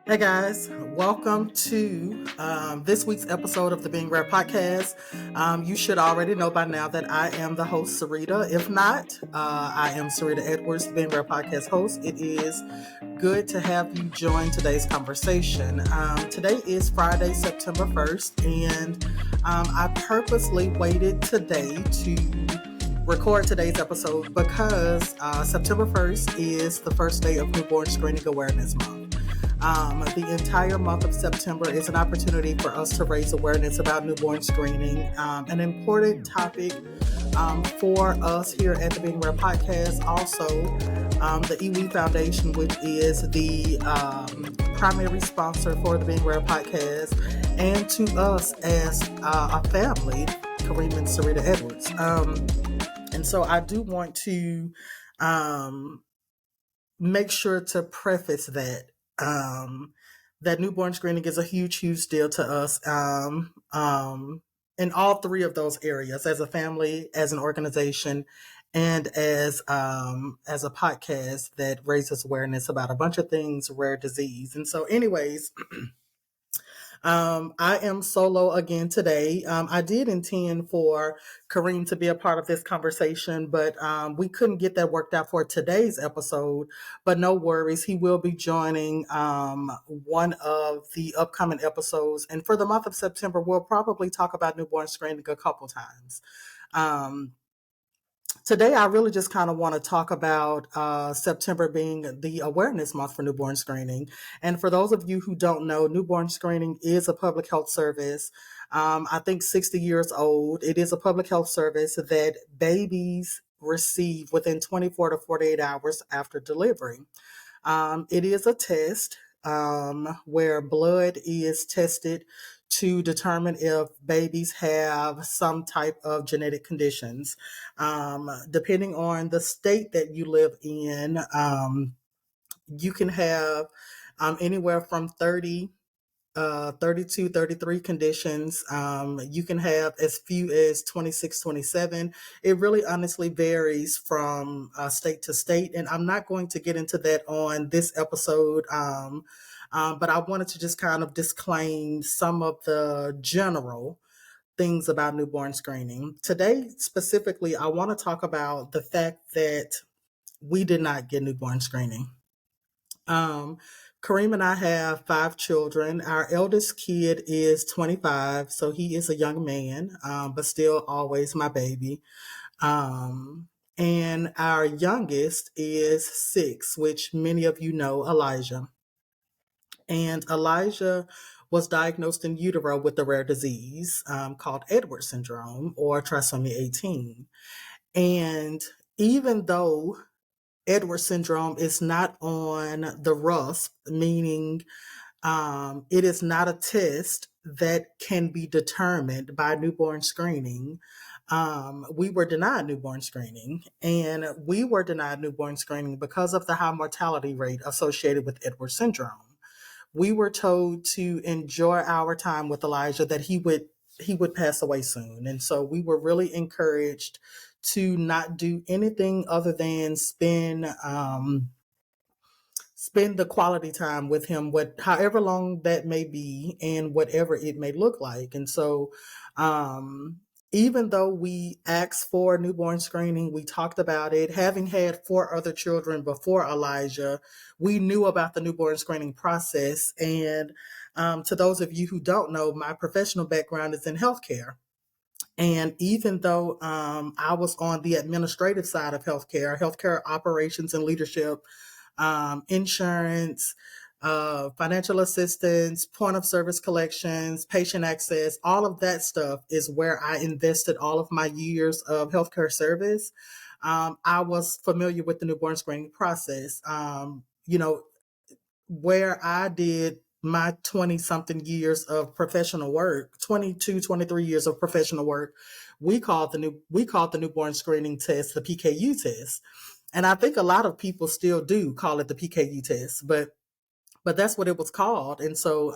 Hey guys, welcome to this week's episode of the Being Rare podcast. You should already know by now that I am the host, Sarita. If not, I am Sarita Edwards, the Being Rare podcast host. It is good to have you join today's conversation. Today is Friday, September 1st, and I purposely waited today to record today's episode because September 1st is the first day of Newborn Screening Awareness Month. The entire month of September is an opportunity for us to raise awareness about newborn screening, an important topic for us here at the Being Rare podcast. Also, the Iwi Foundation, which is the primary sponsor for the Being Rare podcast, and to us as a family, Kareem and Sarita Edwards. And so I do want to make sure to preface that newborn screening is a huge deal to us in all three of those areas, as a family, as an organization, and as a podcast that raises awareness about a bunch of things, rare disease. And so, anyways. I am solo again today. I did intend for Kareem to be a part of this conversation, but we couldn't get that worked out for today's episode. But no worries, he will be joining one of the upcoming episodes. And for the month of September, we'll probably talk about newborn screening a couple times. Today, I really just kind of want to talk about September being the awareness month for newborn screening. And for those of you who don't know, newborn screening is a public health service. I think 60 years old. It is a public health service that babies receive within 24 to 48 hours after delivery. It is a test where blood is tested to determine if babies have some type of genetic conditions. Depending on the state that you live in, you can have anywhere from 30, 32, 33 conditions. You can have as few as 26, 27. It really honestly varies from state to state. And I'm not going to get into that on this episode. But I wanted to just kind of disclaim some of the general things about newborn screening. Today, specifically, I want to talk about the fact that we did not get newborn screening. Kareem and I have 5 children. Our eldest kid is 25, so he is a young man, but still always my baby. And our youngest is 6, which many of you know, Elijah. And Elijah was diagnosed in utero with a rare disease called Edwards syndrome or trisomy 18. And even though Edwards syndrome is not on the RUSP, meaning it is not a test that can be determined by newborn screening. We were denied newborn screening, and we were denied newborn screening because of the high mortality rate associated with Edwards syndrome. We were told to enjoy our time with Elijah, that he would pass away soon. And so we were really encouraged to not do anything other than spend the quality time with him, however long that may be and whatever it may look like. And so even though we asked for newborn screening, we talked about it. Having had 4 other children before Elijah, we knew about the newborn screening process. And to those of you who don't know, my professional background is in healthcare. And even though I was on the administrative side of healthcare operations and leadership, insurance, financial assistance, point of service collections, patient access, all of that stuff is where I invested all of my years of healthcare service. I was familiar with the newborn screening process. Where I did my 20 something years of professional work, 22, 23 years of professional work, we called the newborn screening test the PKU test. And I think a lot of people still do call it the PKU test, but that's what it was called. And so,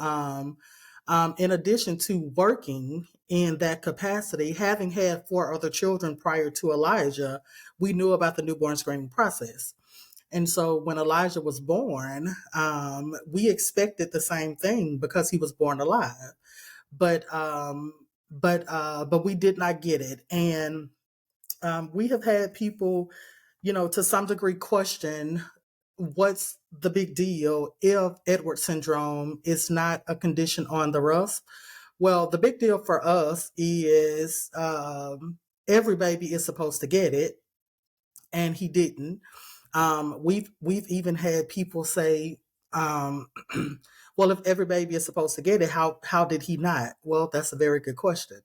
in addition to working in that capacity, having had 4 other children prior to Elijah, we knew about the newborn screening process. And so when Elijah was born, we expected the same thing because he was born alive. But but we did not get it. And we have had people, to some degree question what's the big deal if Edwards syndrome is not a condition on the RUSP. Well, the big deal for us is every baby is supposed to get it, and he didn't. We've even had people say, um, well, if every baby is supposed to get it, how did he not? Well, that's a very good question.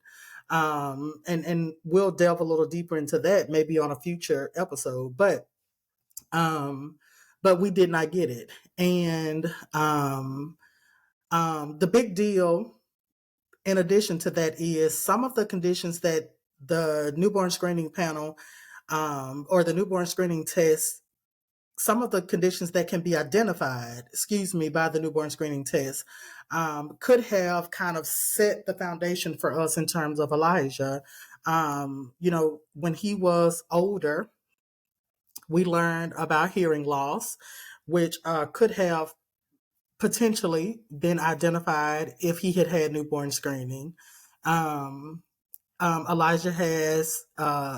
And we'll delve a little deeper into that maybe on a future episode. But we did not get it. And the big deal, in addition to that, is some of the conditions that the newborn screening panel or the newborn screening test, some of the conditions that can be identified, by the newborn screening test, could have kind of set the foundation for us in terms of Elijah. When he was older, we learned about hearing loss, which could have potentially been identified if he had had newborn screening. Elijah has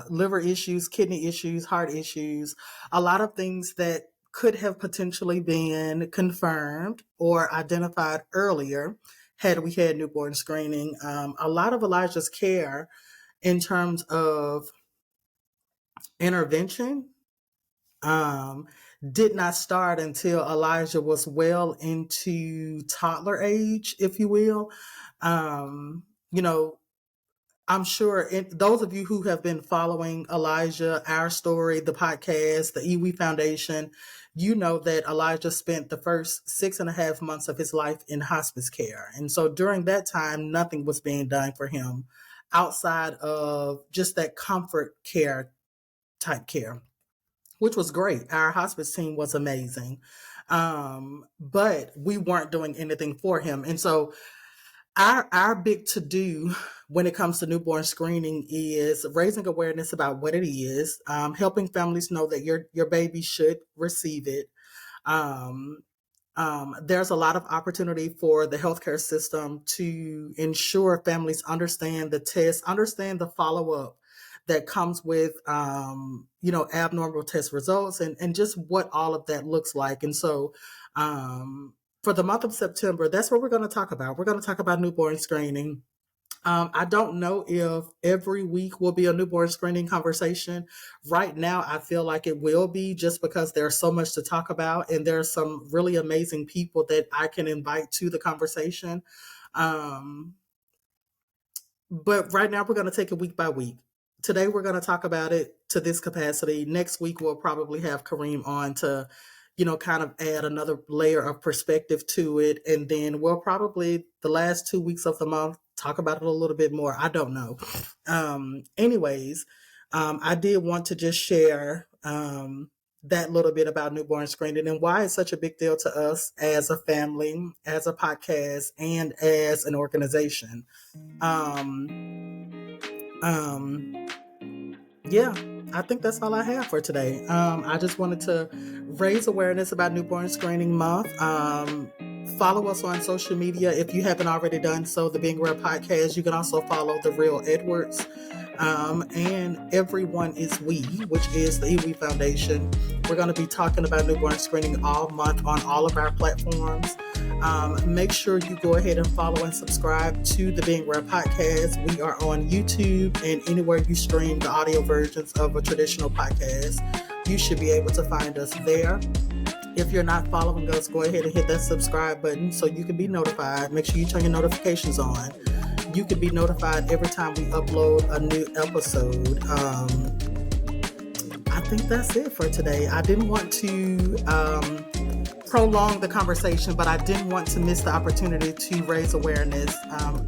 liver issues, kidney issues, heart issues, a lot of things that could have potentially been confirmed or identified earlier had we had newborn screening. A lot of Elijah's care in terms of intervention did not start until Elijah was well into toddler age, if you will. I'm sure those of you who have been following Elijah, our story, the podcast, the Iwi Foundation, you know that Elijah spent the first 6.5 months of his life in hospice care. And so during that time, nothing was being done for him outside of just that comfort care type care, which was great. Our hospice team was amazing. But we weren't doing anything for him. And so our big to-do when it comes to newborn screening is raising awareness about what it is, helping families know that your baby should receive it. There's a lot of opportunity for the healthcare system to ensure families understand the test, understand the follow-up that comes with, abnormal test results and just what all of that looks like. And so, for the month of September, that's what we're going to talk about. We're going to talk about newborn screening. I don't know if every week will be a newborn screening conversation. Right now, I feel like it will be, just because there's so much to talk about and there's some really amazing people that I can invite to the conversation. But right now, we're going to take it week by week. Today, we're going to talk about it to this capacity. Next week, we'll probably have Kareem on to kind of add another layer of perspective to it. And then we'll probably, the last 2 weeks of the month, talk about it a little bit more. I don't know. Anyways, I did want to just share that little bit about newborn screening and why it's such a big deal to us as a family, as a podcast, and as an organization. Yeah, I think that's all I have for today. I just wanted to raise awareness about Newborn Screening Month. Follow us on social media if you haven't already done so. The Being Rare Podcast. You can also follow The Real Edwards. And Everyone is We, which is the Iwi Foundation. We're going to be talking about newborn screening all month on all of our platforms. Make sure you go ahead and follow and subscribe to the Being Rare Podcast. We are on YouTube and anywhere you stream the audio versions of a traditional podcast. You should be able to find us there. If you're not following us, go ahead and hit that subscribe button so you can be notified. Make sure you turn your notifications on. You can be notified every time we upload a new episode. I think that's it for today. I didn't want to prolong the conversation, but I didn't want to miss the opportunity to raise awareness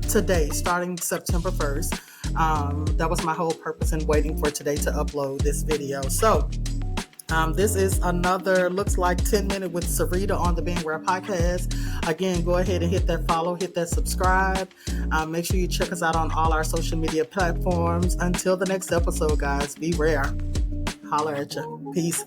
today, starting September 1st. That was my whole purpose in waiting for today to upload this video. So this is another, looks like 10-minute with Sarita on the Being Rare Podcast. Again, go ahead and hit that follow, hit that subscribe. Make sure you check us out on all our social media platforms. Until the next episode, guys, be rare. Holler at you. Peace.